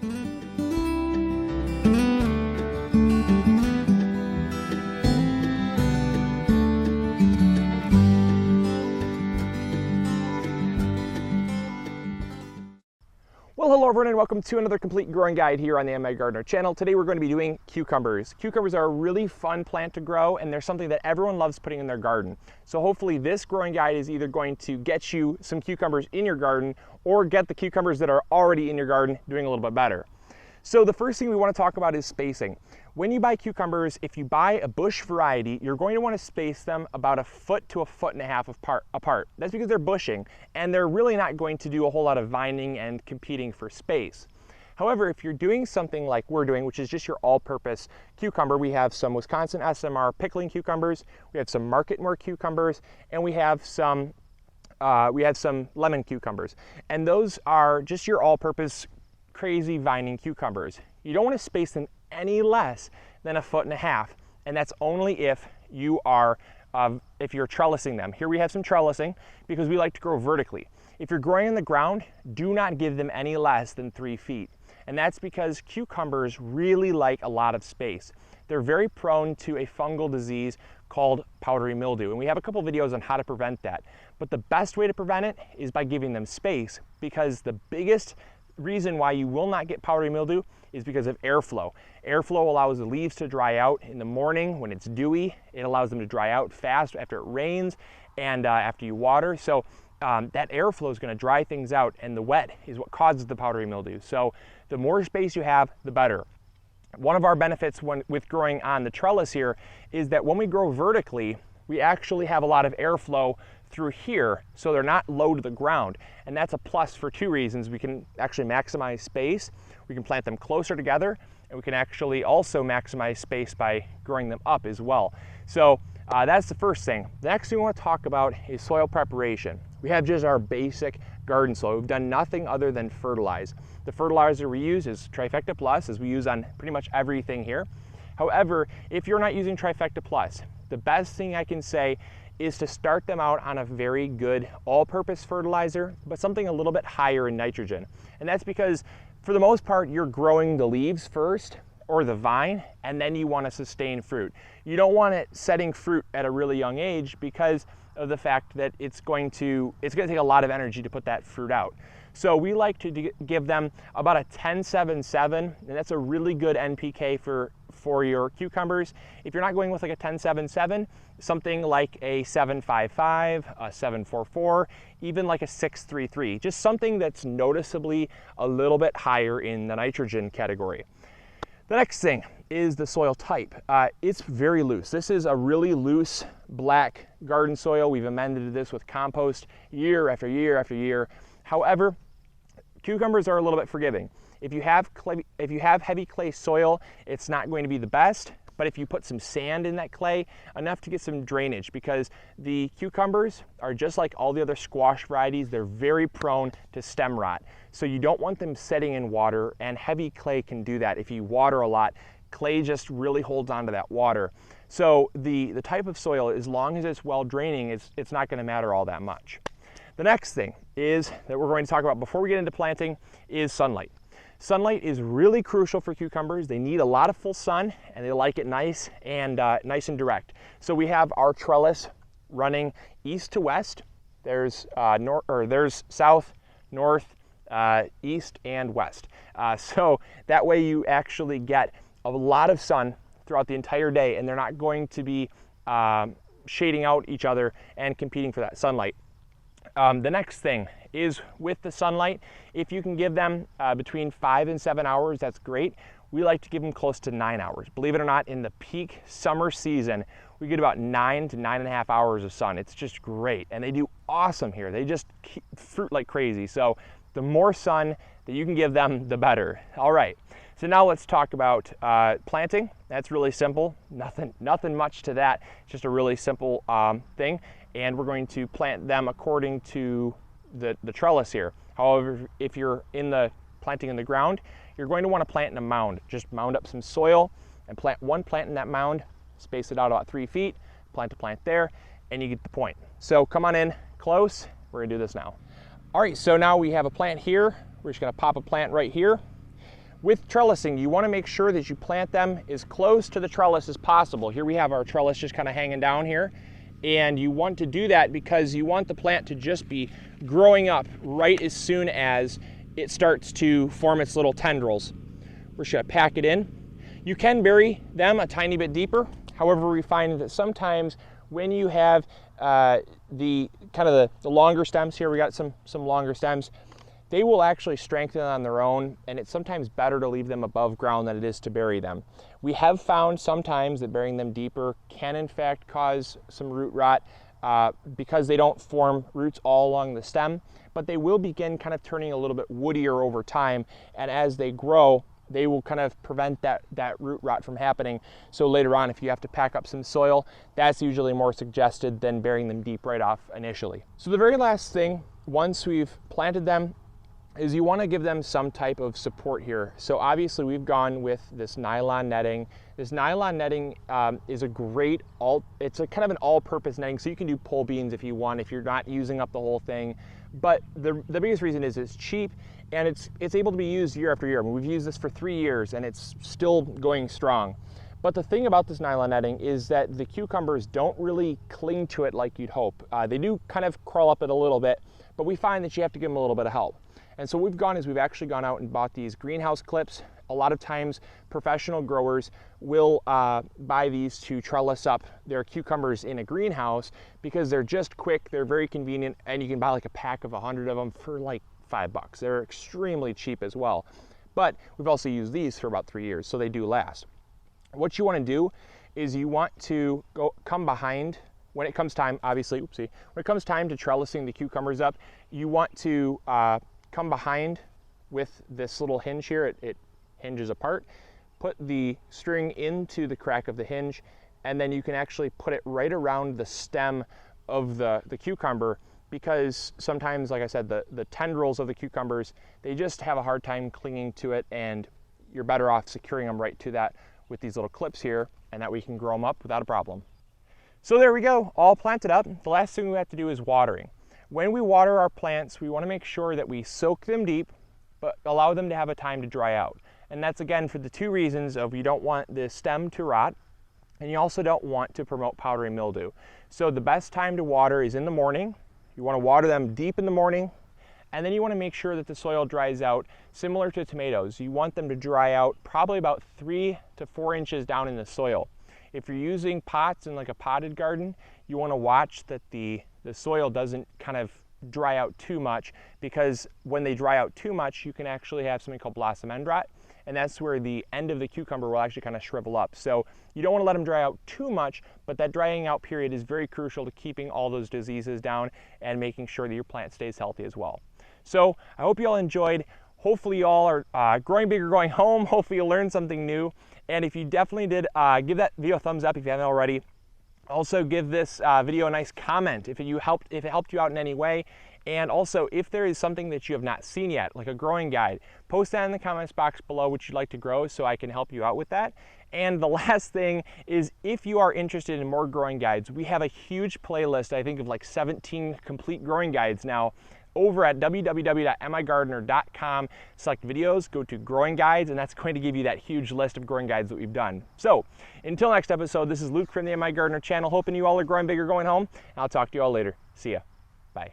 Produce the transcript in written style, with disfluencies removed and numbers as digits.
Well, hello everyone and welcome to another complete growing guide here on the MIgardener channel. Today we're going to be doing cucumbers. Cucumbers are a really fun plant to grow and they're something that everyone loves putting in their garden. So hopefully this growing guide is either going to get you some cucumbers in your garden or get the cucumbers that are already in your garden doing a little bit better. So the first thing we want to talk about is spacing. When you buy cucumbers, if you buy a bush variety, you're going to want to space them about 1 foot to 1.5 foot apart. That's because they're bushing and they're really not going to do a whole lot of vining and competing for space. However, if you're doing something like we're doing, which is just your all-purpose cucumber, we have some Wisconsin SMR pickling cucumbers, we have some Marketmore cucumbers, and we have some lemon cucumbers. And those are just your all-purpose crazy vining cucumbers. You don't want to space them any less than 1.5 foot, and that's only if you are if you're trellising them. Here we have some trellising because we like to grow vertically. If you're growing in the ground, do not give them any less than 3 feet. And that's because cucumbers really like a lot of space. They're very prone to a fungal disease called powdery mildew, and we have a couple videos on how to prevent that. But the best way to prevent it is by giving them space, because the biggest reason why you will not get powdery mildew is because of airflow. Airflow allows the leaves to dry out in the morning when it's dewy. It allows them to dry out fast after it rains and after you water. So that airflow is going to dry things out, and the wet is what causes the powdery mildew. So the more space you have, the better. One of our benefits with growing on the trellis here is that when we grow vertically, we actually have a lot of airflow through here, so they're not low to the ground. And that's a plus for 2 reasons. We can actually maximize space, we can plant them closer together, and we can actually also maximize space by growing them up as well. So that's the first thing. The next thing we want to talk about is soil preparation. We have just our basic garden soil. We've done nothing other than fertilize. The fertilizer we use is Trifecta Plus, as we use on pretty much everything here. However, if you're not using Trifecta Plus, the best thing I can say is to start them out on a very good all-purpose fertilizer, but something a little bit higher in nitrogen. And that's because for the most part, you're growing the leaves first or the vine, and then you want to sustain fruit. You don't want it setting fruit at a really young age because of the fact that it's going to take a lot of energy to put that fruit out. So we like to give them about a 10-7-7, and that's a really good NPK for your cucumbers. If you're not going with like a 10-7-7, something like a 7-5-5, a 7-4-4, even like a 6-3-3, just something that's noticeably a little bit higher in the nitrogen category. The next thing is the soil type. It's very loose. This is a really loose black garden soil. We've amended this with compost year after year after year. However, cucumbers are a little bit forgiving. If you have heavy clay soil, it's not going to be the best, but if you put some sand in that clay, enough to get some drainage, because the cucumbers are just like all the other squash varieties, they're very prone to stem rot. So you don't want them setting in water, and heavy clay can do that. If you water a lot, clay just really holds on to that water. So the type of soil, as long as it's well draining, it's not going to matter all that much. The next thing is that we're going to talk about before we get into planting is sunlight. Sunlight is really crucial for cucumbers. They need a lot of full sun, and they like it nice and direct. So we have our trellis running east to west. There's there's south, north, east, and west. So that way you actually get a lot of sun throughout the entire day, and they're not going to be shading out each other and competing for that sunlight. The next thing is with the sunlight, if you can give them between 5 and 7 hours, that's great. We like to give them close to 9 hours. Believe it or not, in the peak summer season, we get about 9 to 9.5 hours of sun. It's just great, and they do awesome here. They just fruit like crazy. So the more sun that you can give them, the better. All right, so now let's talk about planting. That's really simple. Nothing much to that. It's just a really simple thing. And we're going to plant them according to the trellis here. However, if you're planting in the ground, you're going to want to plant in a mound. Just mound up some soil and plant one plant in that mound, space it out about 3 feet, plant a plant there, and you get the point. So come on in close, we're gonna do this now. All right, so now we have a plant here. We're just gonna pop a plant right here. With trellising, you want to make sure that you plant them as close to the trellis as possible. Here we have our trellis just kind of hanging down here. And you want to do that because you want the plant to just be growing up right as soon as it starts to form its little tendrils. We're just going to pack it in. You can bury them a tiny bit deeper. However, we find that sometimes when you have the longer stems here, we got some longer stems, they will actually strengthen on their own, and it's sometimes better to leave them above ground than it is to bury them. We have found sometimes that burying them deeper can in fact cause some root rot because they don't form roots all along the stem, but they will begin kind of turning a little bit woodier over time, and as they grow, they will kind of prevent that root rot from happening. So later on, if you have to pack up some soil, that's usually more suggested than burying them deep right off initially. So the very last thing, once we've planted them, is you want to give them some type of support here. So obviously we've gone with this nylon netting. This nylon netting is a great, it's a kind of an all-purpose netting, so you can do pole beans if you want, if you're not using up the whole thing. But the biggest reason is it's cheap, and it's able to be used year after year. I mean, we've used this for 3 years and it's still going strong. But the thing about this nylon netting is that the cucumbers don't really cling to it like you'd hope. They do kind of crawl up it a little bit, but we find that you have to give them a little bit of help. And so what we've done is we've actually gone out and bought these greenhouse clips. A lot of times professional growers will buy these to trellis up their cucumbers in a greenhouse because they're just quick, they're very convenient, and you can buy like a pack of 100 of them for like $5. They're extremely cheap as well. But we've also used these for about 3 years, so they do last. What you want to do is you want to come behind, when it comes time, obviously, when it comes time to trellising the cucumbers up, you want to come behind with this little hinge here. It hinges apart. Put the string into the crack of the hinge, and then you can actually put it right around the stem of the cucumber, because sometimes, like I said, the tendrils of the cucumbers, they just have a hard time clinging to it, and you're better off securing them right to that with these little clips here, and that we can grow them up without a problem. So there we go, all planted up. The last thing we have to do is watering. When we water our plants, we want to make sure that we soak them deep, but allow them to have a time to dry out. And that's again for the 2 reasons of you don't want the stem to rot, and you also don't want to promote powdery mildew. So the best time to water is in the morning. You want to water them deep in the morning, and then you want to make sure that the soil dries out similar to tomatoes. You want them to dry out probably about 3 to 4 inches down in the soil. If you're using pots in like a potted garden, you want to watch that the soil doesn't kind of dry out too much, because when they dry out too much, you can actually have something called blossom end rot, and that's where the end of the cucumber will actually kind of shrivel up. So you don't want to let them dry out too much, but that drying out period is very crucial to keeping all those diseases down and making sure that your plant stays healthy as well. So I hope you all enjoyed. Hopefully you all are growing bigger, going home. Hopefully you learned something new. And if you definitely did, give that video a thumbs up if you haven't already. Also give this video a nice comment if it helped you out in any way. And also, if there is something that you have not seen yet, like a growing guide, post that in the comments box below what you'd like to grow so I can help you out with that. And the last thing is, if you are interested in more growing guides, we have a huge playlist, I think of like 17 complete growing guides now, over at www.migardener.com. Select videos, go to growing guides, and that's going to give you that huge list of growing guides that we've done. So until next episode, this is Luke from the MIgardener channel, hoping you all are growing bigger, going home, and I'll talk to you all later. See ya. Bye.